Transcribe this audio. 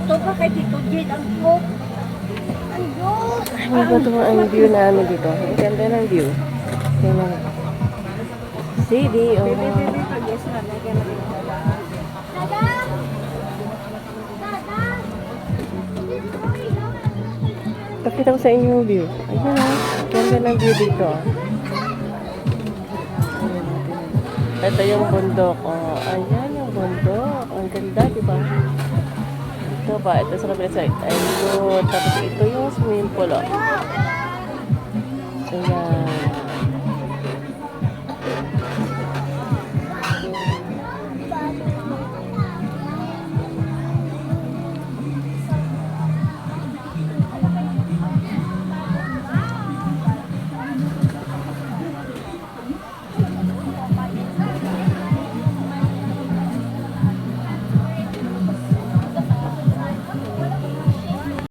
Ato pa kay Tito Jade ang cook. Ano ba ito ang view namin dito? Ang ganda ng view. Tingnan. CD, oh. Yes na, lagyan natin. Pakita ko sa inyo yung view. Ayan, oh. Ang ganda ng view dito. Ito yung bundok. Oh, ayan yung bundok. Ang ganda, di ba? Ito ba? Ito sa kabilang side. Ayun. Tapos ito yung swimming pool. Oh. Ayan.